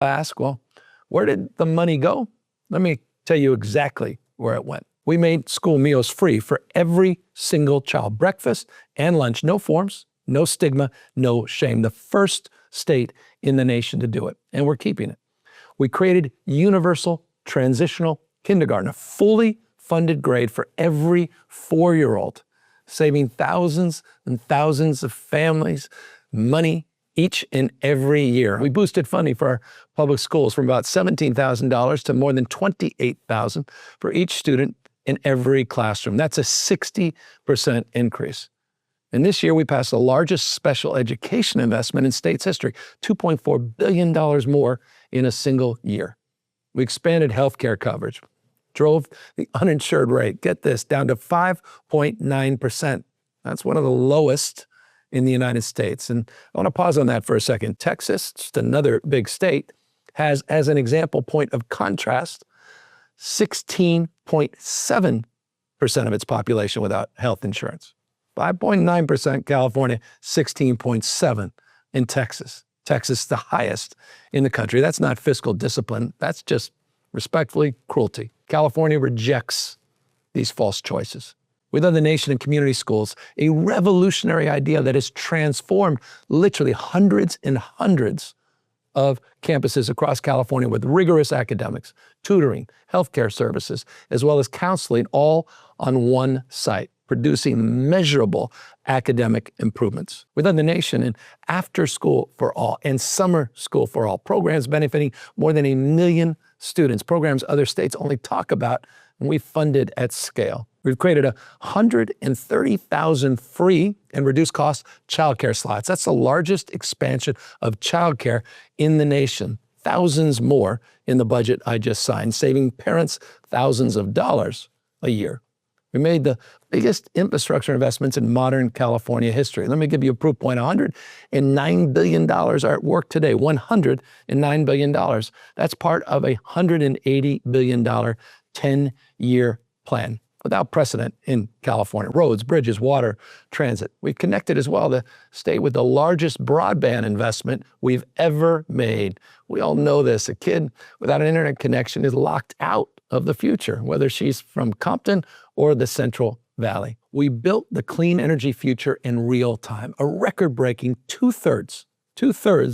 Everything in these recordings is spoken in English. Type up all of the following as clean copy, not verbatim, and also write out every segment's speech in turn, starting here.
Ask, well, where did the money go? Let me tell you exactly where it went. We made school meals free for every single child. Breakfast and lunch, no forms, no stigma, no shame. The first state in the nation to do it, and we're keeping it. We created universal transitional kindergarten, a fully funded grade for every 4-year-old, saving thousands and thousands of families money each and every year. We boosted funding for our public schools from about $17,000 to more than $28,000 for each student in every classroom. That's a 60% increase. And this year we passed the largest special education investment in state's history, $2.4 billion more in a single year. We expanded healthcare coverage, drove the uninsured rate, get this, down to 5.9%. That's one of the lowest in the United States. And I want to pause on that for a second. Texas, just another big state, has, as an example point of contrast, 16.7% of its population without health insurance. 5.9% California, 16.7% in Texas. Texas, the highest in the country. That's not fiscal discipline. That's just, respectfully, cruelty. California rejects these false choices. We led the nation in community schools, a revolutionary idea that has transformed literally hundreds and hundreds of campuses across California with rigorous academics, tutoring, healthcare services, as well as counseling, all on one site, producing measurable academic improvements. We led the nation in after school for all and summer school for all, programs benefiting more than 1 million students, programs other states only talk about, and we funded at scale. We've created 130,000 free and reduced cost childcare slots. That's the largest expansion of childcare in the nation. Thousands more in the budget I just signed, saving parents thousands of dollars a year. We made the biggest infrastructure investments in modern California history. Let me give you a proof point. $109 billion are at work today, $109 billion. That's part of a $180 billion 10-year plan without precedent in California. Roads, bridges, water, transit. We've connected as well the state with the largest broadband investment we've ever made. We all know this. A kid without an internet connection is locked out of the future, whether she's from Compton or the Central Valley. We built the clean energy future in real time. A record-breaking two-thirds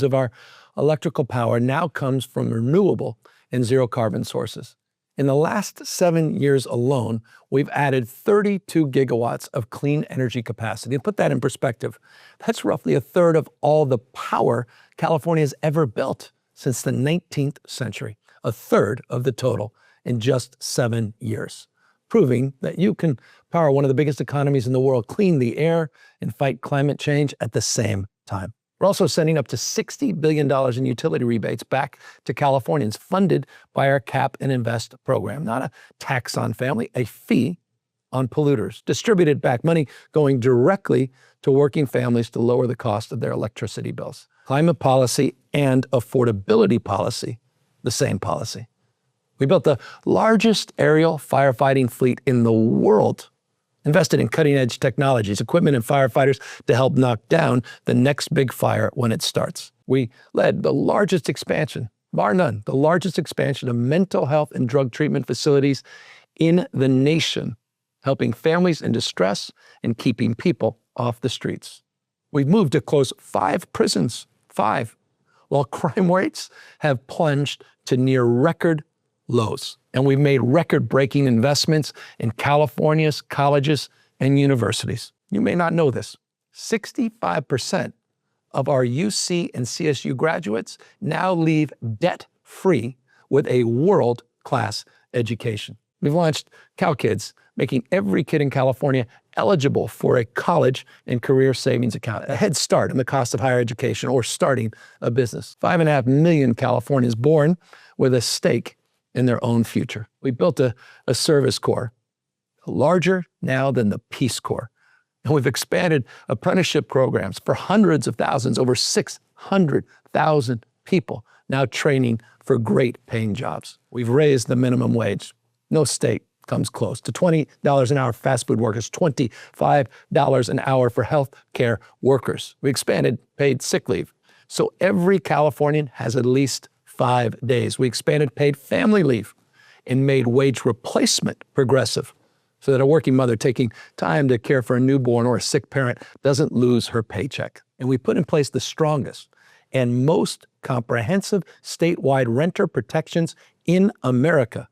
of our electrical power now comes from renewable and zero carbon sources. In the last 7 years alone, we've added 32 gigawatts of clean energy capacity. To put that in perspective, that's roughly a third of all the power California has ever built since the 19th century, a third of the total in just 7 years, proving that you can power one of the biggest economies in the world, clean the air, and fight climate change at the same time. We're also sending up to $60 billion in utility rebates back to Californians, funded by our Cap and Invest program. Not a tax on family, a fee on polluters. Distributed back, money going directly to working families to lower the cost of their electricity bills. Climate policy and affordability policy, the same policy. We built the largest aerial firefighting fleet in the world, invested in cutting-edge technologies, equipment, and firefighters to help knock down the next big fire when it starts. We led the largest expansion, bar none, the largest expansion of mental health and drug treatment facilities in the nation, helping families in distress and keeping people off the streets. We've moved to close 5 prisons, 5, while crime rates have plunged to near record lows. And we've made record-breaking investments in California's colleges and universities. You may not know this. 65% of our UC and CSU graduates now leave debt-free with a world-class education. We've launched CalKids, making every kid in California eligible for a college and career savings account, a head start in the cost of higher education or starting a business. 5.5 million Californians born with a stake in their own future. We built a service corps, larger now than the Peace Corps. And we've expanded apprenticeship programs for hundreds of thousands, over 600,000 people now training for great paying jobs. We've raised the minimum wage. No state comes close to $20 an hour for fast food workers, $25 an hour for healthcare workers. We expanded paid sick leave, so every Californian has at least 5 days. We expanded paid family leave and made wage replacement progressive so that a working mother taking time to care for a newborn or a sick parent doesn't lose her paycheck. And we put in place the strongest and most comprehensive statewide renter protections in America.